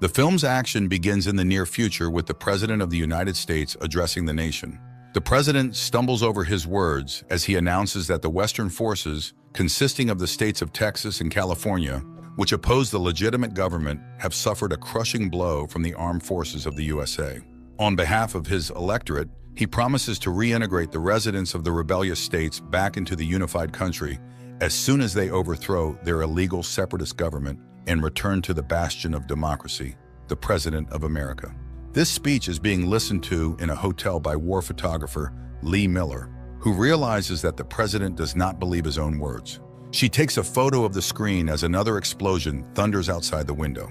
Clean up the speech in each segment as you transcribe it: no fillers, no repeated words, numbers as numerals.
The film's action begins in the near future with the President of the United States addressing the nation. The president stumbles over his words as he announces that the Western forces, consisting of the states of Texas and California, which oppose the legitimate government, have suffered a crushing blow from the armed forces of the USA. On behalf of his electorate, he promises to reintegrate the residents of the rebellious states back into the unified country as soon as they overthrow their illegal separatist government and return to the bastion of democracy, the President of America. This speech is being listened to in a hotel by war photographer Lee Miller, who realizes that the president does not believe his own words. She takes a photo of the screen as another explosion thunders outside the window.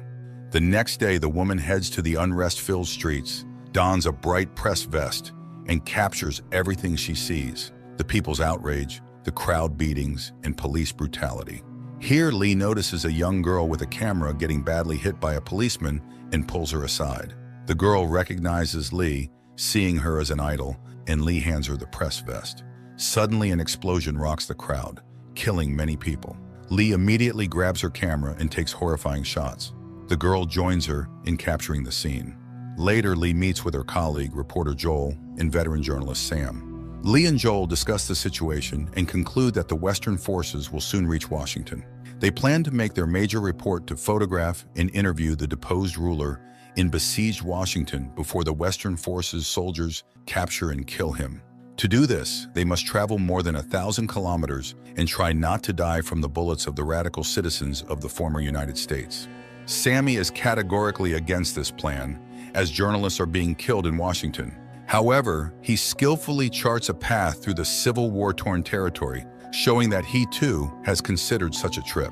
The next day, the woman heads to the unrest-filled streets, dons a bright press vest, and captures everything she sees: the people's outrage, the crowd beatings, and police brutality. Here, Lee notices a young girl with a camera getting badly hit by a policeman and pulls her aside. The girl recognizes Lee, seeing her as an idol, and Lee hands her the press vest. Suddenly, an explosion rocks the crowd, killing many people. Lee immediately grabs her camera and takes horrifying shots. The girl joins her in capturing the scene. Later, Lee meets with her colleague, reporter Joel, and veteran journalist Sam. Lee and Joel discuss the situation and conclude that the Western forces will soon reach Washington. They plan to make their major report to photograph and interview the deposed ruler in besieged Washington before the Western forces soldiers capture and kill him. To do this, they must travel more than 1,000 kilometers and try not to die from the bullets of the radical citizens of the former United States. Sammy is categorically against this plan, as journalists are being killed in Washington. However, he skillfully charts a path through the Civil War-torn territory, showing that he too has considered such a trip.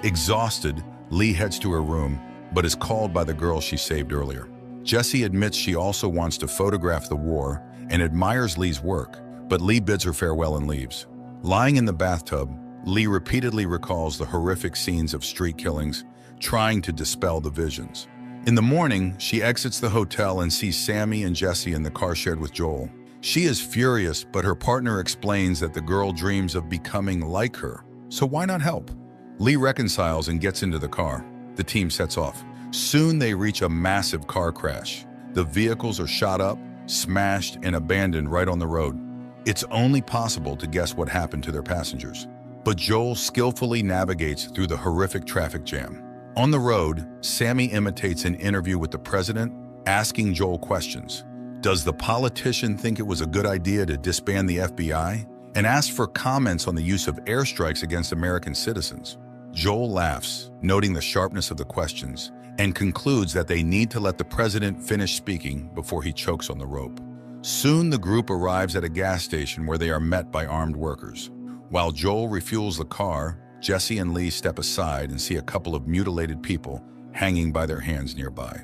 Exhausted, Lee heads to her room, but is called by the girl she saved earlier. Jessie admits she also wants to photograph the war and admires Lee's work, but Lee bids her farewell and leaves. Lying in the bathtub, Lee repeatedly recalls the horrific scenes of street killings, trying to dispel the visions. In the morning, she exits the hotel and sees Sammy and Jessie in the car shared with Joel. She is furious, but her partner explains that the girl dreams of becoming like her, so why not help? Lee reconciles and gets into the car. The team sets off. Soon they reach a massive car crash. The vehicles are shot up, smashed, and abandoned right on the road. It's only possible to guess what happened to their passengers. But Joel skillfully navigates through the horrific traffic jam. On the road, Sammy imitates an interview with the president, asking Joel questions. Does the politician think it was a good idea to disband the FBI? And asks for comments on the use of airstrikes against American citizens. Joel laughs, noting the sharpness of the questions, and concludes that they need to let the president finish speaking before he chokes on the rope. Soon the group arrives at a gas station where they are met by armed workers. While Joel refuels the car, Jessie and Lee step aside and see a couple of mutilated people hanging by their hands nearby.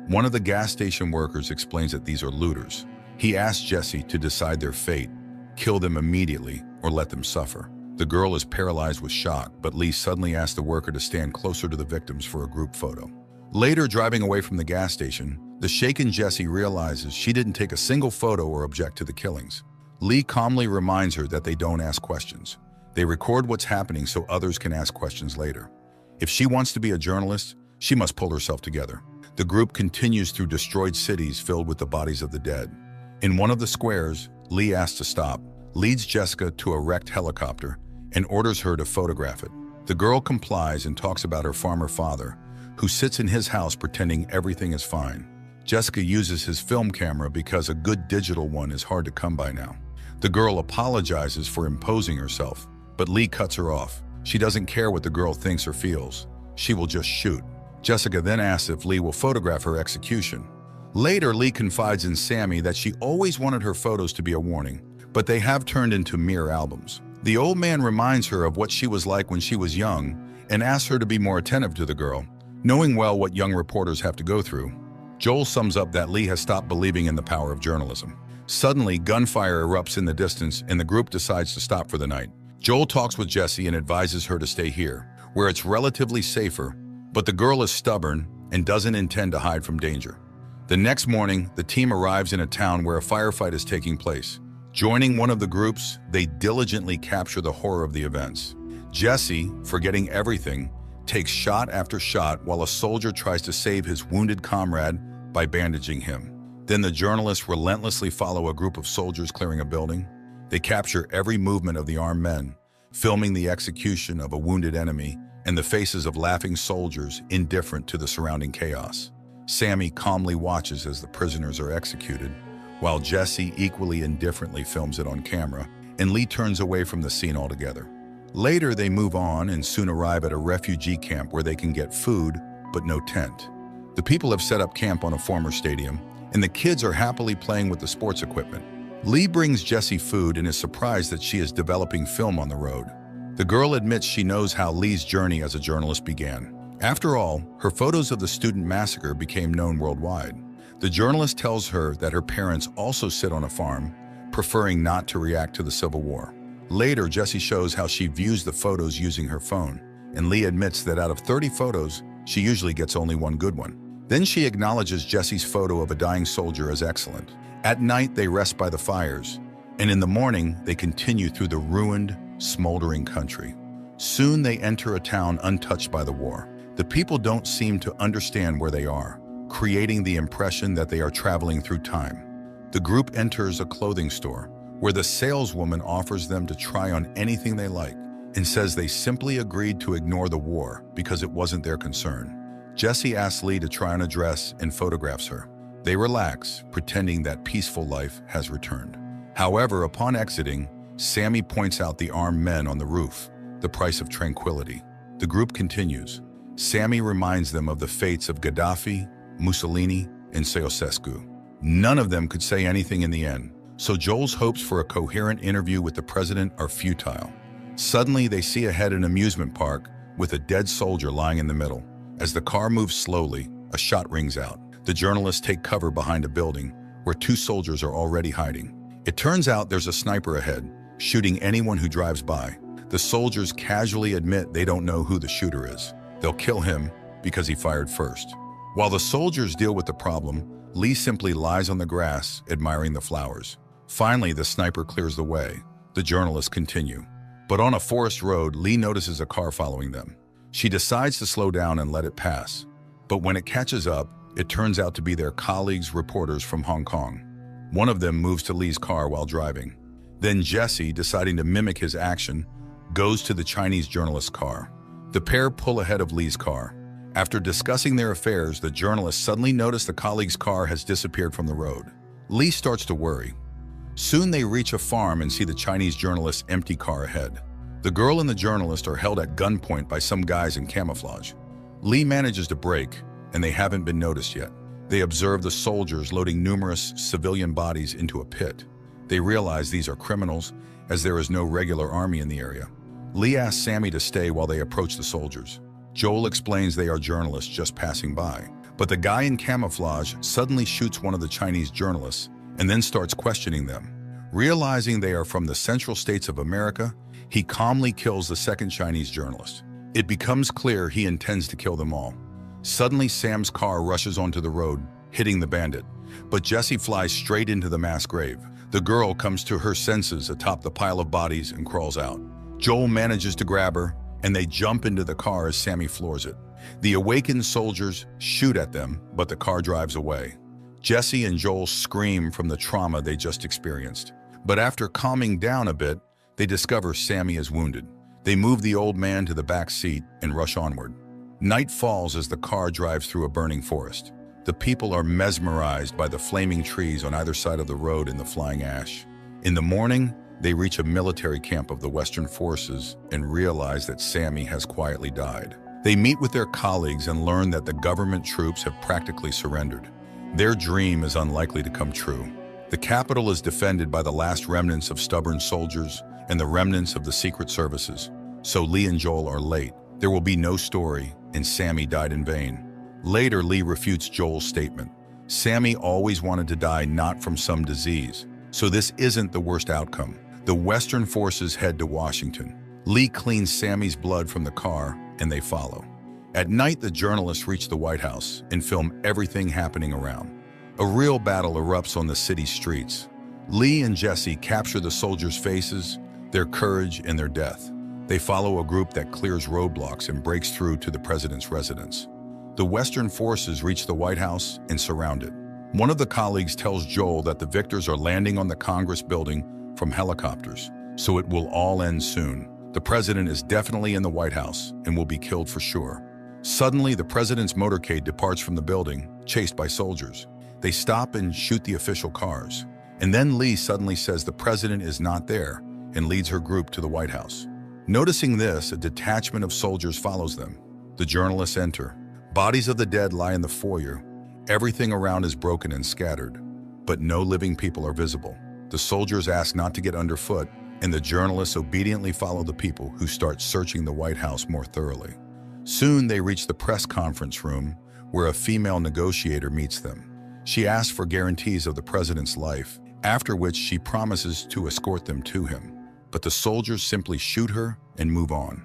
One of the gas station workers explains that these are looters. He asks Jessie to decide their fate, kill them immediately or let them suffer. The girl is paralyzed with shock, but Lee suddenly asks the worker to stand closer to the victims for a group photo. Later, driving away from the gas station, the shaken Jessie realizes she didn't take a single photo or object to the killings. Lee calmly reminds her that they don't ask questions. They record what's happening so others can ask questions later. If she wants to be a journalist, she must pull herself together. The group continues through destroyed cities filled with the bodies of the dead. In one of the squares, Lee asks to stop, leads Jessica to a wrecked helicopter, and orders her to photograph it. The girl complies and talks about her farmer father, who sits in his house pretending everything is fine. Jessica uses his film camera because a good digital one is hard to come by now. The girl apologizes for imposing herself, but Lee cuts her off. She doesn't care what the girl thinks or feels. She will just shoot. Jessica then asks if Lee will photograph her execution. Later, Lee confides in Sammy that she always wanted her photos to be a warning, but they have turned into mere albums. The old man reminds her of what she was like when she was young and asks her to be more attentive to the girl, knowing well what young reporters have to go through. Joel sums up that Lee has stopped believing in the power of journalism. Suddenly, gunfire erupts in the distance and the group decides to stop for the night. Joel talks with Jessie and advises her to stay here, where it's relatively safer, but the girl is stubborn and doesn't intend to hide from danger. The next morning, the team arrives in a town where a firefight is taking place. Joining one of the groups, they diligently capture the horror of the events. Jessie, forgetting everything, takes shot after shot while a soldier tries to save his wounded comrade by bandaging him. Then the journalists relentlessly follow a group of soldiers clearing a building. They capture every movement of the armed men, filming the execution of a wounded enemy and the faces of laughing soldiers indifferent to the surrounding chaos. Sammy calmly watches as the prisoners are executed, while Jesse equally indifferently films it on camera, and Lee turns away from the scene altogether. Later, they move on and soon arrive at a refugee camp where they can get food, but no tent. The people have set up camp on a former stadium, and the kids are happily playing with the sports equipment. Lee brings Jesse food and is surprised that she is developing film on the road. The girl admits she knows how Lee's journey as a journalist began. After all, her photos of the student massacre became known worldwide. The journalist tells her that her parents also sit on a farm, preferring not to react to the Civil War. Later, Jesse shows how she views the photos using her phone, and Lee admits that out of 30 photos, she usually gets only one good one. Then she acknowledges Jesse's photo of a dying soldier as excellent. At night, they rest by the fires, and in the morning, they continue through the ruined, smoldering country. Soon they enter a town untouched by the war. The people don't seem to understand where they are, creating the impression that they are traveling through time. The group enters a clothing store, where the saleswoman offers them to try on anything they like, and says they simply agreed to ignore the war because it wasn't their concern. Jesse asks Lee to try on a dress and photographs her. They relax, pretending that peaceful life has returned. However, upon exiting, Sammy points out the armed men on the roof, the price of tranquility. The group continues. Sammy reminds them of the fates of Gaddafi, Mussolini, and Ceausescu. None of them could say anything in the end, so Joel's hopes for a coherent interview with the president are futile. Suddenly, they see ahead an amusement park with a dead soldier lying in the middle. As the car moves slowly, a shot rings out. The journalists take cover behind a building where two soldiers are already hiding. It turns out there's a sniper ahead, shooting anyone who drives by. The soldiers casually admit they don't know who the shooter is. They'll kill him because he fired first. While the soldiers deal with the problem, Lee simply lies on the grass, admiring the flowers. Finally, the sniper clears the way. The journalists continue. But on a forest road, Lee notices a car following them. She decides to slow down and let it pass. But when it catches up, it turns out to be their colleagues, reporters from Hong Kong. One of them moves to Lee's car while driving. Then Jesse, deciding to mimic his action, goes to the Chinese journalist's car. The pair pull ahead of Lee's car. After discussing their affairs, the journalists suddenly notice the colleague's car has disappeared from the road. Lee starts to worry. Soon they reach a farm and see the Chinese journalist's empty car ahead. The girl and the journalist are held at gunpoint by some guys in camouflage. Lee manages to break, and they haven't been noticed yet. They observe the soldiers loading numerous civilian bodies into a pit. They realize these are criminals, as there is no regular army in the area. Lee asks Sammy to stay while they approach the soldiers. Joel explains they are journalists just passing by, but the guy in camouflage suddenly shoots one of the Chinese journalists and then starts questioning them. Realizing they are from the Central States of America, he calmly kills the second Chinese journalist. It becomes clear he intends to kill them all. Suddenly, Sam's car rushes onto the road, hitting the bandit, but Jesse flies straight into the mass grave. The girl comes to her senses atop the pile of bodies and crawls out. Joel manages to grab her, and they jump into the car as Sammy floors it. The awakened soldiers shoot at them, but the car drives away. Jesse and Joel scream from the trauma they just experienced. But after calming down a bit, they discover Sammy is wounded. They move the old man to the back seat and rush onward. Night falls as the car drives through a burning forest. The people are mesmerized by the flaming trees on either side of the road and the flying ash. In the morning, they reach a military camp of the Western forces and realize that Sammy has quietly died. They meet with their colleagues and learn that the government troops have practically surrendered. Their dream is unlikely to come true. The capital is defended by the last remnants of stubborn soldiers and the remnants of the secret services. So Lee and Joel are late. There will be no story, and Sammy died in vain. Later, Lee refutes Joel's statement. Sammy always wanted to die not from some disease, so this isn't the worst outcome. The Western forces head to Washington. Lee cleans Sammy's blood from the car, and they follow. At night, the journalists reach the White House and film everything happening around. A real battle erupts on the city's streets. Lee and Jesse capture the soldiers' faces, their courage, and their death. They follow a group that clears roadblocks and breaks through to the president's residence. The Western forces reach the White House and surround it. One of the colleagues tells Joel that the victors are landing on the Congress building from helicopters, so it will all end soon. The president is definitely in the White House and will be killed for sure. Suddenly, the president's motorcade departs from the building, chased by soldiers. They stop and shoot the official cars. And then Lee suddenly says the president is not there and leads her group to the White House. Noticing this, a detachment of soldiers follows them. The journalists enter. Bodies of the dead lie in the foyer. Everything around is broken and scattered, but no living people are visible. The soldiers ask not to get underfoot, and the journalists obediently follow the people, who start searching the White House more thoroughly. Soon they reach the press conference room, where a female negotiator meets them. She asks for guarantees of the president's life, after which she promises to escort them to him. But the soldiers simply shoot her and move on.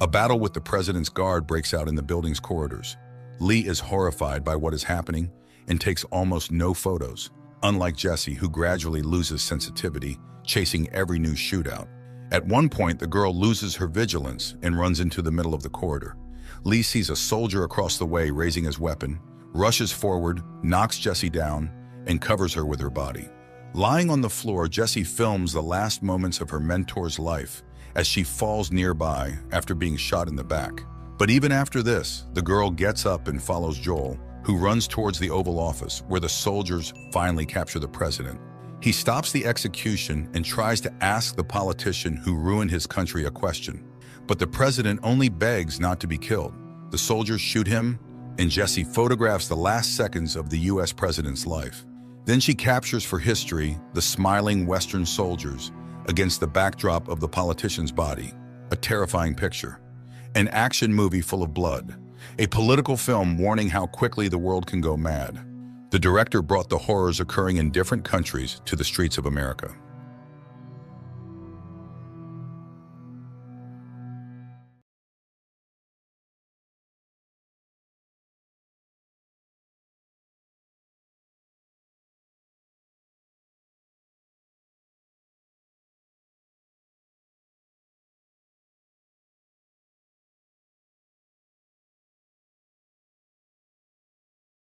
A battle with the president's guard breaks out in the building's corridors. Lee is horrified by what is happening and takes almost no photos, unlike Jesse, who gradually loses sensitivity, chasing every new shootout. At one point, the girl loses her vigilance and runs into the middle of the corridor. Lee sees a soldier across the way raising his weapon, rushes forward, knocks Jesse down, and covers her with her body. Lying on the floor, Jesse films the last moments of her mentor's life as she falls nearby after being shot in the back. But even after this, the girl gets up and follows Joel, who runs towards the Oval Office, where the soldiers finally capture the president. He stops the execution and tries to ask the politician who ruined his country a question. But the president only begs not to be killed. The soldiers shoot him, and Jesse photographs the last seconds of the US president's life. Then she captures for history the smiling Western soldiers against the backdrop of the politician's body. A terrifying picture. An action movie full of blood. A political film warning how quickly the world can go mad. The director brought the horrors occurring in different countries to the streets of America.